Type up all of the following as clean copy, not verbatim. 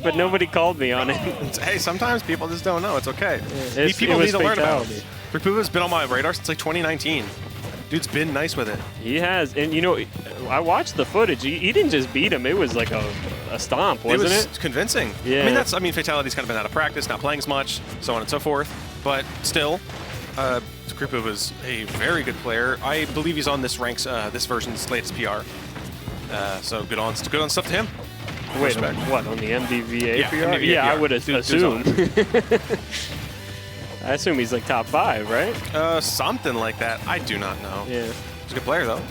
but nobody called me on it. Hey, sometimes people just don't know. It's okay. Yeah, People need to learn about it. Creepooba's been on my radar since like 2019. Dude's been nice with it. He has, and you know, I watched the footage. He didn't just beat him; it was like a stomp, wasn't it? It was convincing. Yeah. I mean, Fatality's kind of been out of practice, not playing as much, so on and so forth. But still, Creepooba's a very good player. I believe he's on this version's latest PR. So good on stuff to him. Wait, what, on the MDVA yeah, PR? MDVA yeah, PR. I would assume. I assume he's like top 5, right? Something like that. I do not know. Yeah. He's a good player, though.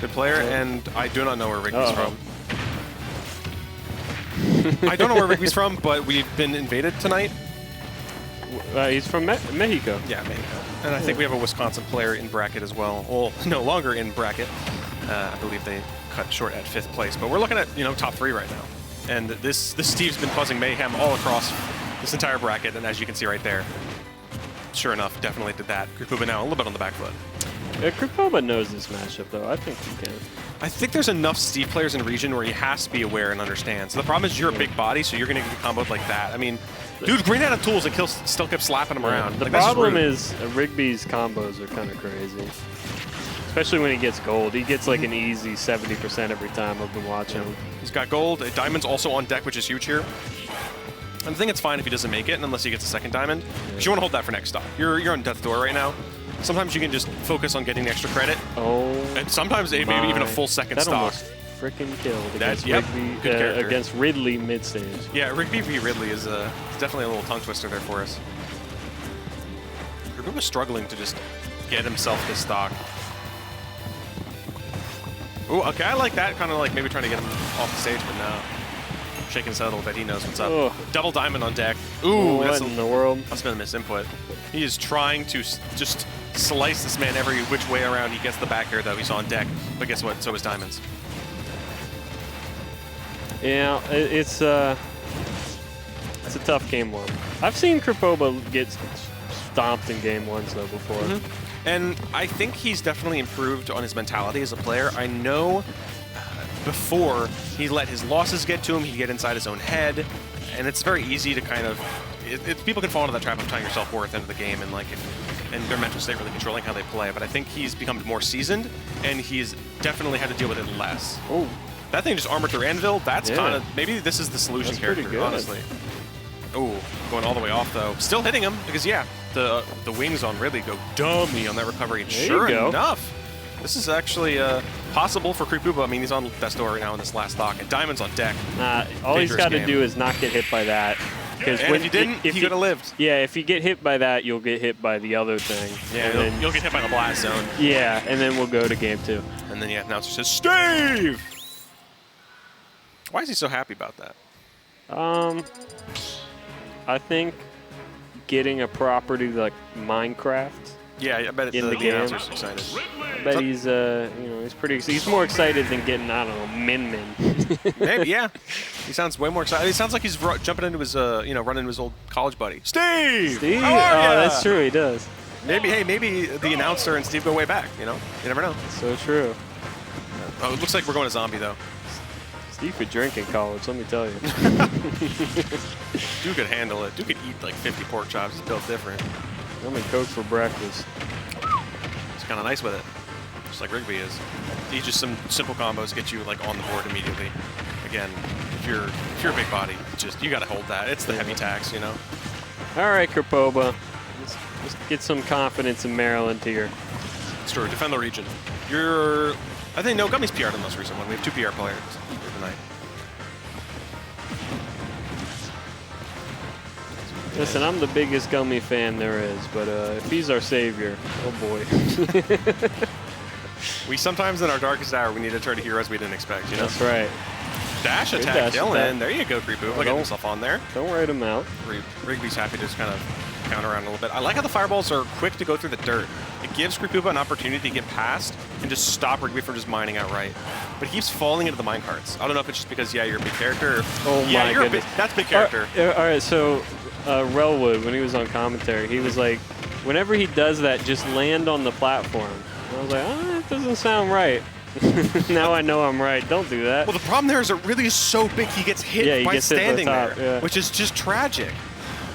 Good player, and I do not know where Rigby's from. I don't know where Rigby's from, but we've been invaded tonight. He's from Mexico. Yeah, Mexico. And I think we have a Wisconsin player in bracket as well. Well, no longer in bracket. I believe they cut short at 5th place. But we're looking at, top 3 right now. And this Steve's been causing mayhem all across this entire bracket, and as you can see right there, sure enough, definitely did that. Creepooba now a little bit on the back foot. Creepooba knows this matchup, though. I think he can. I think there's enough Steve players in the region where he has to be aware and understand. So the problem is you're a big body, so you're going to get comboed like that. I mean, dude ran out of tools and still kept slapping him around. The problem is Rigby's combos are kind of crazy. Especially when he gets gold. He gets like an easy 70% every time I've been watching him. He's got gold. Diamond's also on deck, which is huge here. And I think it's fine if he doesn't make it, unless he gets a second diamond. Because you want to hold that for next stock. You're on death's door right now. Sometimes you can just focus on getting the extra credit. Oh. And sometimes maybe even a full second stock. That almost freaking killed against Rigby, against Ridley mid-stage. Yeah, Rigby v. Ridley is definitely a little tongue twister there for us. Rigby was struggling to just get himself this stock. Ooh, okay, I like that. Kind of like maybe trying to get him off the stage, but no. Shaking his head a little bit. He knows what's up. Ugh. Double diamond on deck. Ooh, what in the world? That's been a misinput. He is trying to just slice this man every which way around. He gets the back air, though. He's on deck. But guess what? So is diamonds. Yeah, it's a tough game one. I've seen Creepooba get stomped in game ones, though, before. And I think he's definitely improved on his mentality as a player. I know before he let his losses get to him, he'd get inside his own head, and it's very easy to kind of people can fall into that trap of tying your self-worth into the game and and their mental state really controlling how they play. But I think he's become more seasoned, and he's definitely had to deal with it less. Oh, that thing just armored through Anvil. That's kind of maybe this is the solution character, honestly. Oh, going all the way off though. Still hitting him because the wings on Ridley go dummy on that recovery. And sure enough, this is actually possible for Creepooba. I mean, he's on death's door right now in this last stock, and Diamond's on deck. All he's got to do is not get hit by that. Because if you didn't, he could have lived. Yeah, if you get hit by that, you'll get hit by the other thing. Yeah, you'll get hit by the blast zone. Yeah, and then we'll go to game 2. And then announcer says, Steve! Why is he so happy about that? I think getting a property like Minecraft. Yeah, I bet in the game. Announcer's excited. I bet he's he's more excited than getting, I don't know, Min. Maybe, yeah. He sounds way more excited. He sounds like he's jumping into his, running into his old college buddy. Steve! How are ya? That's true, he does. Maybe the announcer and Steve go way back, You never know. So true. Oh, it looks like we're going to zombie, though. Steve could drink in college, let me tell you. Dude could handle it. Dude could eat like 50 pork chops. He's built different. I'm in Coke for breakfast. He's kind of nice with it, just like Rigby is. He's just some simple combos get you like on the board immediately. Again, if you're a big body, you got to hold that. It's the heavy tax, All right, Creepooba. Let's get some confidence in Maryland here. It's true. Defend the region. I think no Gummy's PR'd in the most recent one. We have 2 PR players here tonight. Listen, I'm the biggest Gummy fan there is, but if he's our savior, oh boy. We sometimes in our darkest hour, we need to turn to heroes we didn't expect, That's right. Dash attack, Dylan. There you go, Creepooba. Get himself on there. Don't write him out. Rigby's happy to just kind of counter around a little bit. I like how the fireballs are quick to go through the dirt. It gives Creepooba an opportunity to get past and just stop Rigby from just mining outright. But he keeps falling into the mine carts. I don't know if it's just because, you're a big character. My goodness. That's big character. All right, so Relwood, when he was on commentary, he was like, whenever he does that, just land on the platform. And I was like, that doesn't sound right. Now I know I'm right. Don't do that. Well, the problem there is it really is so big he gets hit by standing there, which is just tragic.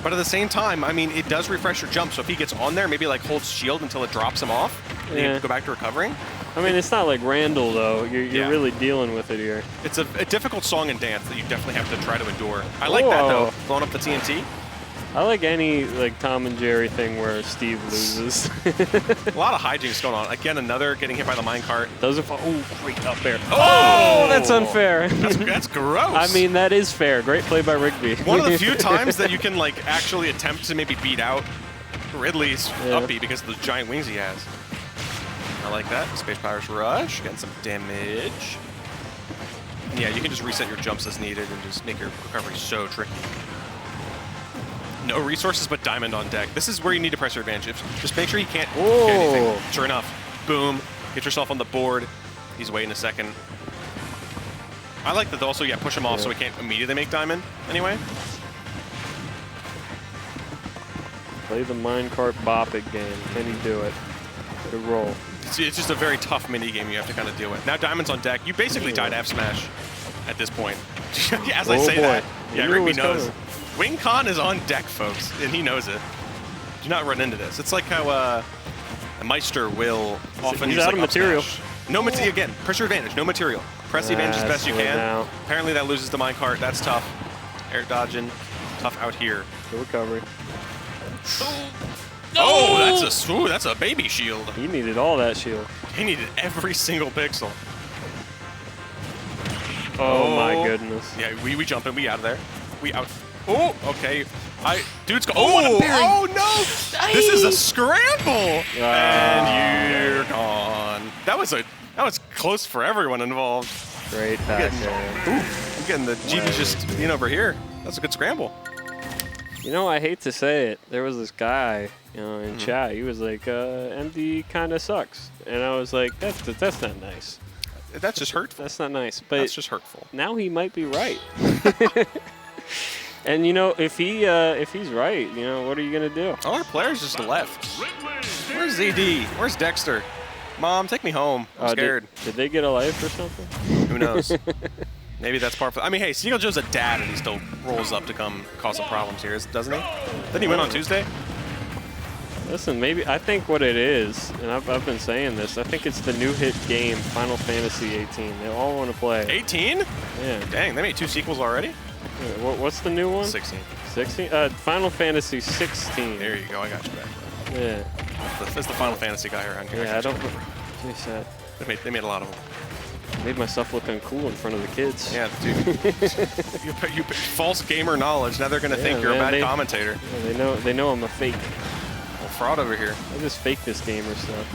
But at the same time, I mean, it does refresh your jump. So if he gets on there, maybe like holds shield until it drops him off, and you have to go back to recovering. I mean, it's not like Randall, though. You're really dealing with it here. It's a difficult song and dance that you definitely have to try to endure. I like that, though, blowing up the TNT. I like any like Tom and Jerry thing where Steve loses. A lot of hijinks going on. Again, another getting hit by the minecart. Those are great up air. Oh, that's unfair. That's gross. I mean, that is fair. Great play by Rigby. One of the few times that you can like actually attempt to maybe beat out Ridley's up B because of the giant wings he has. I like that. Space Powers Rush, getting some damage. And yeah, you can just reset your jumps as needed and just make your recovery so tricky. No resources but diamond on deck. This is where you need to press your advantage. Just make sure you can't get anything. Sure enough, boom, get yourself on the board. He's waiting a second. I like that also, push him off so he can't immediately make diamond anyway. Play the minecart bop it game. Can he do it? Good roll. It's just a very tough mini game you have to kind of deal with. Now diamond's on deck. You basically died F smash at this point. As I say that, Rigby knows. Wing Con is on deck, folks, and he knows it. Do not run into this. It's like how a Meister will often use out of material. No material again. Press your advantage. No material. Press the advantage as best you can. Now. Apparently that loses the minecart. That's tough. Air dodging. Tough out here. Good recovery. Oh, that's a baby shield. He needed all that shield. He needed every single pixel. Oh my goodness. Yeah, we jump in. We out of there. We out. Oh, okay. Dude's go. Oh no! This is a scramble, and you're gone. That was close for everyone involved. Great back there. I'm getting the GB just being over here. That's a good scramble. You know, I hate to say it. There was this guy, in chat. He was like, "MD kind of sucks," and I was like, "That's not nice. That's just hurtful. That's not nice." But that's just hurtful. Now he might be right. And you know, if he's right, you know, what are you gonna do? All our players just left. Where's ZD? Where's Dexter? Mom, take me home. I'm scared. Did they get a life or something? Who knows? Maybe that's part of it. I mean, hey, Seagull Joe's a dad, and he still rolls up to come cause some problems here, doesn't he? Didn't he win on Tuesday? Listen, maybe I think what it is, and I've been saying this. I think it's the new hit game, Final Fantasy 18. They all want to play. 18? Yeah. Dang, they made 2 sequels already. Yeah, what's the new one? 16. 16? Final Fantasy 16. There you go. I got you back. Bro. Yeah. That's the Final Fantasy guy around here. Yeah, I don't. They made a lot of them. Made myself look uncool in front of the kids. Yeah, dude. you false gamer knowledge. Now they're gonna think you're a bad commentator. Yeah, they know I'm a fake. Well, fraud over here. I just fake this gamer stuff.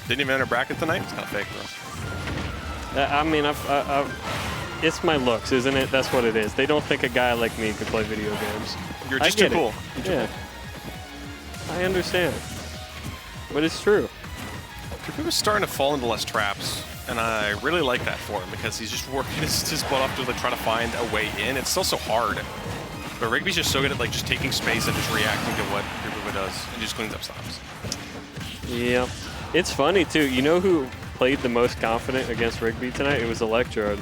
Didn't even enter bracket tonight. It's kind of fake, bro. I mean, it's my looks, isn't it? That's what it is. They don't think a guy like me could play video games. You're just too cool. Yeah. I understand. But it's true. Creepooba's starting to fall into less traps, and I really like that for him because he's just working his butt off to try to find a way in. It's still so hard. But Rigby's just so good at just taking space and just reacting to what Creepooba does and just cleans up stops. Yeah. It's funny, too. You know who played the most confident against Rigby tonight? It was Electrode.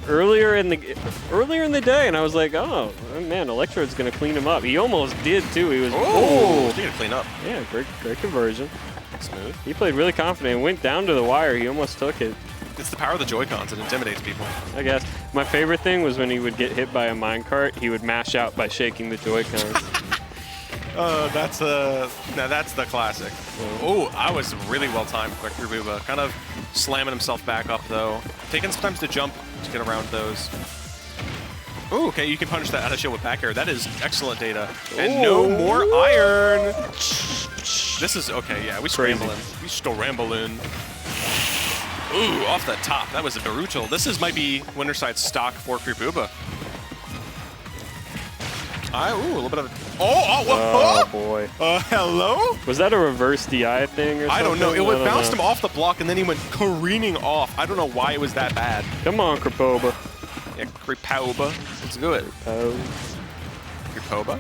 earlier in the day, and I was like, oh man, Electrode's gonna clean him up. He almost did too. He was he's gonna clean up. Yeah, great conversion. Smooth. He played really confident and went down to the wire. He almost took it. It's the power of the Joy-Cons. It intimidates people. I guess. My favorite thing was when he would get hit by a minecart, he would mash out by shaking the Joy-Cons. Now that's the classic. Oh, I was really well timed by Creepooba. Kind of slamming himself back up though. Taking some time to jump to get around those. Ooh, okay, you can punish that out of shield with back air. That is excellent data. And no more iron. This is okay. Yeah, we scrambling. We still rambling. Ooh, off the top. That was a brutal. This might be Winterside stock for Creepooba. Ooh, a little bit of. Oh boy. Hello? Was that a reverse DI thing or something? I don't know. It bounced him off the block and then he went careening off. I don't know why it was that bad. Come on, Creepooba. Yeah, Creepooba. Let's do it. Creepooba?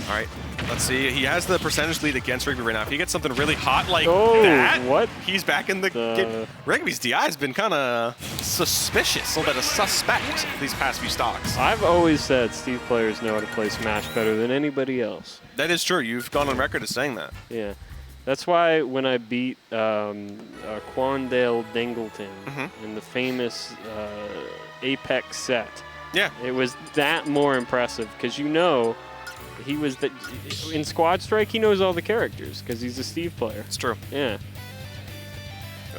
All right, let's see. He has the percentage lead against Rigby right now. If he gets something really hot like Oh, that, what? he's back in the game. Rigby's DI has been kind of suspicious, a little bit of suspect these past few stocks. I've always said Steve players know how to play Smash better than anybody else. That is true. You've gone on record as saying that. Yeah. That's why when I beat Quandale Dingleton in the famous Apex set, Yeah. it was that more impressive because he was in Squad Strike. He knows all the characters because he's a Steve player. It's true. Yeah.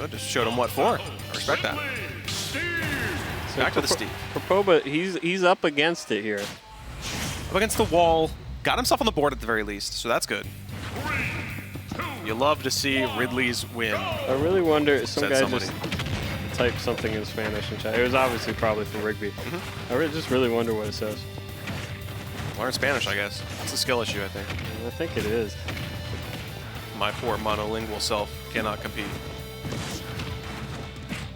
Oh, just showed him what for. I respect that. So Back to the Steve. Creepooba, he's up against it here. Up against the wall. Got himself on the board at the very least, so that's good. You love to see Ridley's win. I really wonder, some guy somebody. just typed something in Spanish in chat. It was obviously probably from Rigby. I just really wonder what it says. Learn Spanish, I guess. It's a skill issue, I think. I think it is. My poor monolingual self cannot compete.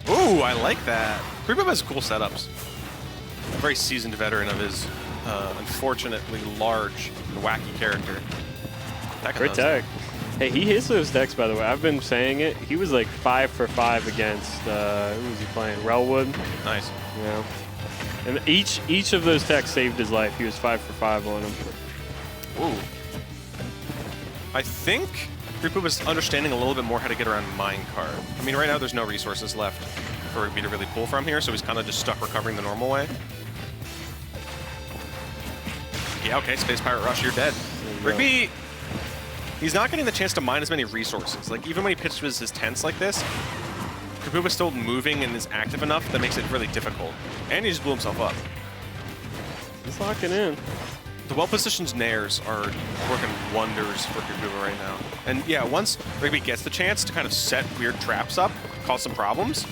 Ooh, I like that. Creepooba has cool setups. A very seasoned veteran of his unfortunately large and wacky character. Great tag. Hey, he hits those decks, by the way. I've been saying it. He was like 5 for 5 against, who was he playing? Relwood. Nice. Yeah. And each of those decks saved his life. He was 5 for 5 on them. Ooh. I think Creepooba's understanding a little bit more how to get around minecart. I mean, right now there's no resources left for Rigby to really pull from here, so he's kind of just stuck recovering the normal way. Yeah, okay, Space Pirate Rush, you're dead. Rigby, he's not getting the chance to mine as many resources. Like, even when he pitches his tents like this, Creepooba's still moving and is active enough that makes it really difficult. And he just blew himself up. He's locking in. The well-positioned nairs are working wonders for Creepooba right now. And yeah, once Rigby gets the chance to kind of set weird traps up, cause some problems,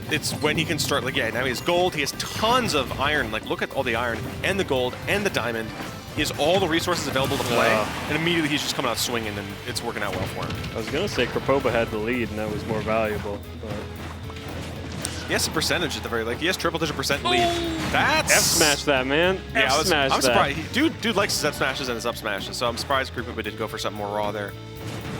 it's when he can start, like, yeah, now he has gold, he has tons of iron. Like, look at all the iron, and the gold, and the diamond. He has all the resources available to play, and immediately he's just coming out swinging, and it's working out well for him. I was going to say Creepooba had the lead, and that was more valuable. But He has some percentage at the very, like, he has triple-digit % lead. That's... F-smash that, man. Yeah, F-smash I'm that. surprised. Dude likes his F-smashes and his up-smashes, so I'm surprised Creepooba didn't go for something more raw there.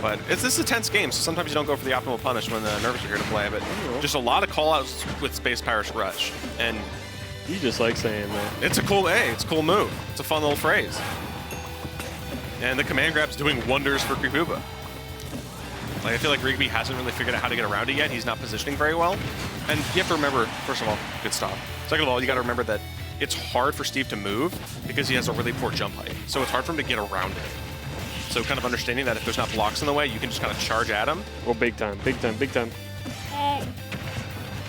But this is a tense game, so sometimes you don't go for the optimal punish when the nervous are here to play, but just a lot of call-outs with Space Pirate's Rush. And you just like saying that. it's a cool move. It's a fun little phrase. And the command grab's doing wonders for Creepooba. Like, I feel like Rigby hasn't really figured out how to get around it yet. He's not positioning very well. And you have to remember, first of all, good stop. Second of all, you got to remember that it's hard for Steve to move because he has a really poor jump height. So it's hard for him to get around it. So kind of understanding that if there's not blocks in the way, you can just kind of charge at him. Well, big time, big time, big time.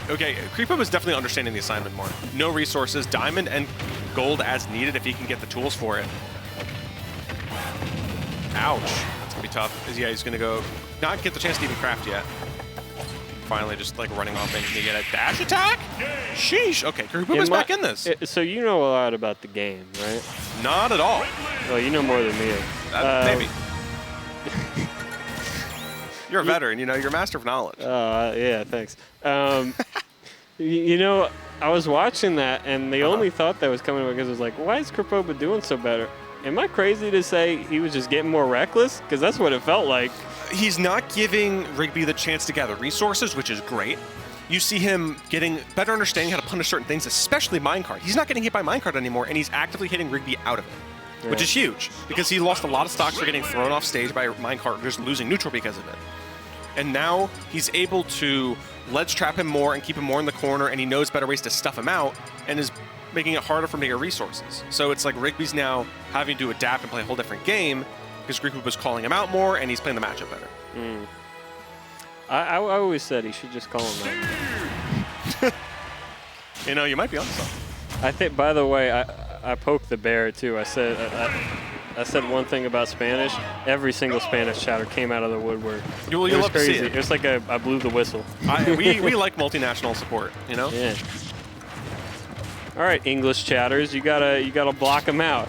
Okay, Creepooba is definitely understanding the assignment more. No resources, diamond and gold as needed if he can get the tools for it. Ouch. That's going to be tough. Yeah, he's going to go not get the chance to even craft yet. Finally just like running off and can get a dash attack? Sheesh. Okay, Creepooba's back in this. So you know a lot about the game, right? Not at all. Well, you know more than me. Maybe. You're a veteran, you know, you're a master of knowledge. Yeah, thanks. You know, I was watching that, and the only thought that was coming because it was like, why is Creepooba doing so better? Am I crazy to say he was just getting more reckless? Because that's what it felt like. He's not giving Rigby the chance to gather resources, which is great. You see him getting better understanding how to punish certain things, especially minecart. He's not getting hit by minecart anymore, and he's actively hitting Rigby out of it, which is huge, because he lost a lot of stocks for getting thrown off stage by minecart, just losing neutral because of it. And now he's able to ledge trap him more and keep him more in the corner, and he knows better ways to stuff him out, and is making it harder for him to get resources. So it's like Rigby's now having to adapt and play a whole different game, because Creepooba's calling him out more, and he's playing the matchup better. I always said he should just call him out. You know, you might be on something. I think, by the way, I poked the bear too. I said one thing about Spanish. Every single Spanish chatter came out of the woodwork. You'll love to see it. It was like I blew the whistle. We like multinational support, you know? Yeah. All right, English chatters, you gotta block them out.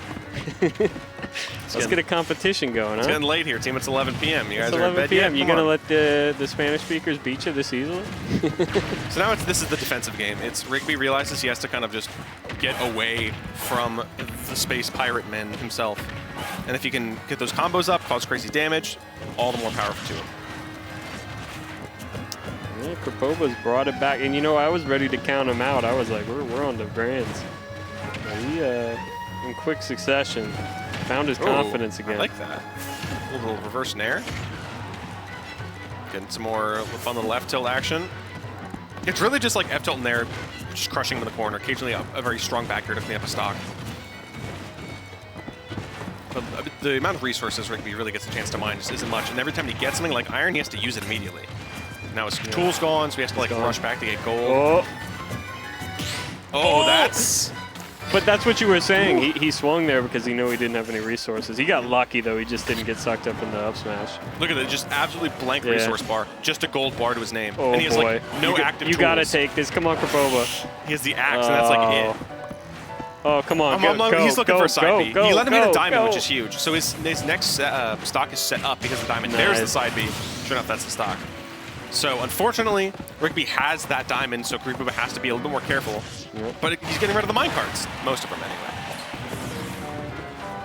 Let's get a competition going, huh? It's getting late here, team. It's 11 p.m. You guys are in 11 bed p.m. yet? You gonna let the Spanish speakers beat you this easily? So now this is the defensive game. It's Rigby realizes he has to kind of just get away from the space pirate man himself And if he can get those combos up, cause crazy damage, all the more powerful to him. Yeah, Creepooba's brought it back. And, you know, I was ready to count him out. I was like, we're on to grands. But he, in quick succession, found his confidence again. I like that. A little reverse nair. Getting some more fun little F-tilt action. It's really just like F-tilt and nair, just crushing him in the corner. Occasionally a very strong back here to clean up a stock. But the amount of resources Rigby really gets a chance to mine just isn't much. And every time he gets something like iron, he has to use it immediately. Now his tool's gone, so he has to like rush back to get gold. Oh, that's... But that's what you were saying. He swung there because he knew he didn't have any resources. He got lucky, though. He just didn't get sucked up in the up smash. Look at it. Just absolutely blank resource bar. Just a gold bar to his name. Oh, and he has boy. like no active You tools. got to take this. Come on, Creepooba. He has the axe, and that's like it. Oh, come on. He's looking for a side B. He let him hit a diamond, which is go. huge. So his next stock is set up because of the diamond. There's the side B. Sure enough, that's the stock. So, unfortunately, Rigby has that diamond, so Creepooba has to be a little bit more careful. Yep. But he's getting rid of the minecarts. Most of them, anyway.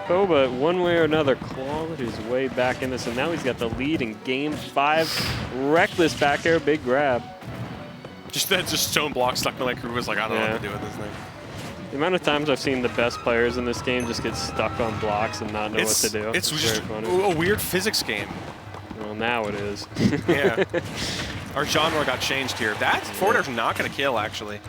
Creepooba, one way or another, clawed his way back in this, and now he's got the lead in Game 5. Reckless back air, big grab. Just that stone block stuck me like Creepooba's like, I don't know what to do with this thing. The amount of times I've seen the best players in this game just get stuck on blocks and not know what to do. It's just a weird physics game. Well, now it is. Yeah. Our genre got changed here. That forward air's not going to kill, actually.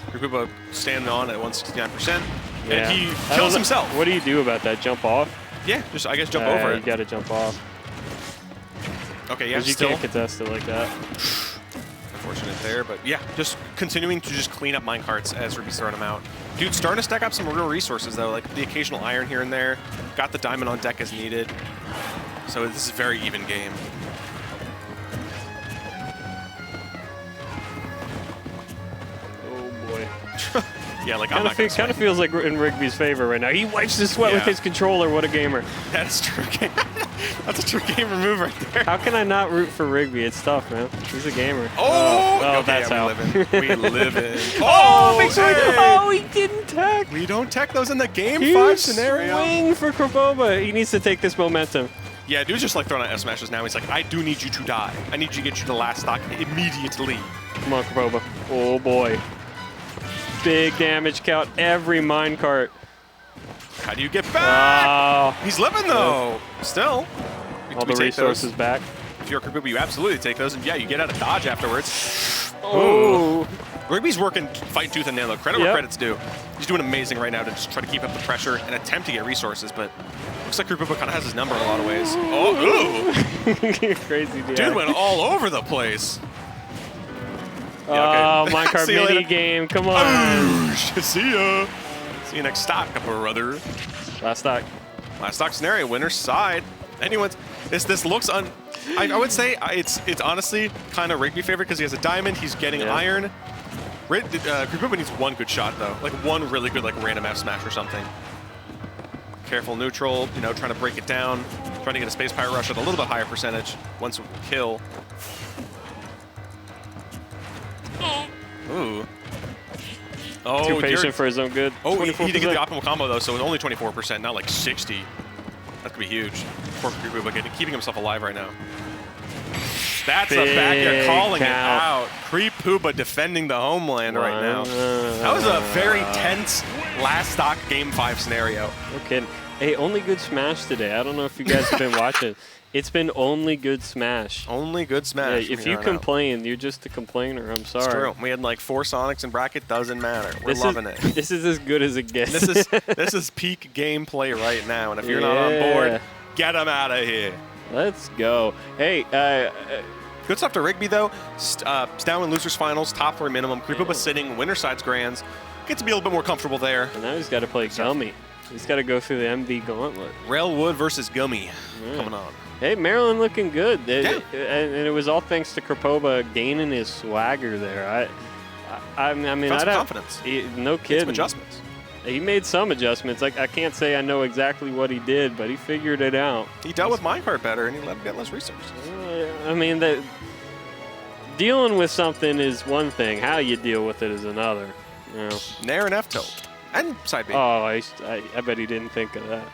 Creepooba standing on at 169%. Yeah. And he kills himself. What do you do about that? Jump off? Yeah, just, I guess, jump over it. You got to jump off. Okay, yeah, you can't contest it like that. Unfortunate there, but yeah, just continuing to just clean up minecarts as Ruby's throwing them out. Dude, starting to stack up some real resources, though, like the occasional iron here and there. Got the diamond on deck as needed. So this is a very even game. Oh, boy. Yeah, like kind of feels like in Rigby's favor right now. He wipes his sweat with his controller. What a gamer. That's true. That's a true gamer move right there. How can I not root for Rigby? It's tough, man. He's a gamer. Oh, okay, that's how. We live in. He didn't tech. We don't tech those in the Game 5 scenario. Swing for Creepooba. He needs to take this momentum. Yeah, dude's just like throwing out F smashes now. He's like, I do need you to die. I need you to get you the last stock immediately. Come on, Creepooba. Oh, boy. Big damage count every minecart. How do you get back? He's living, though. Still. All the resources back. If you're a Creepooba, you absolutely take those. And yeah, you get out of dodge afterwards. Oh. Rigby's working fight tooth and nail. Credit where credit's due. He's doing amazing right now to just try to keep up the pressure and attempt to get resources, but looks like Creepooba kind of has his number in a lot of ways. Oh, ooh. Crazy dude. Dude went all over the place. Yeah, okay. Minecart mini game. Come on. See ya. See you next stock, brother. Last stock. Last stock scenario. Winner's side. Anyone's. This looks I would say it's honestly kind of Rigby favorite because he has a diamond. He's getting iron. Creepooba needs one good shot though, like one really good like random F smash or something. Careful neutral, you know, trying to break it down, trying to get a space pirate rush at a little bit higher percentage. Once kill. Ooh. Oh, too patient for his own good. Oh, he did get the optimal combo though, so it's only 24%, not like 60. That could be huge. Poor Creepooba keeping himself alive right now. That's a back air calling it out. Creepooba defending the homeland right now. That was a very tense last stock Game 5 scenario. No kidding. Hey, only good Smash today. I don't know if you guys have been watching. It's been only good Smash. Only good Smash. Yeah, if you complain, you're just a complainer. I'm sorry. It's true. We had like 4 Sonics in bracket. Doesn't matter. We're loving it. This is as good as it gets. This is peak gameplay right now. And if you're not on board, get them out of here. Let's go. Hey, good stuff to Rigby though. Down in losers finals, top 3 minimum. Creepooba sitting, winner sides grands. Gets to be a little bit more comfortable there. And now he's got to play Gummy. He's got to go through the MV gauntlet. Railwood versus Gummy coming on. Hey, Maryland looking good. And it was all thanks to Creepooba gaining his swagger there. I mean, found some confidence. No kidding. Some adjustments. He made some adjustments. I can't say I know exactly what he did, but he figured it out. He dealt with minecart better, and he let him get less resources. I mean, dealing with something is one thing. How you deal with it is another. You know. Nair and F-tilt. And side B. Oh, I bet he didn't think of that.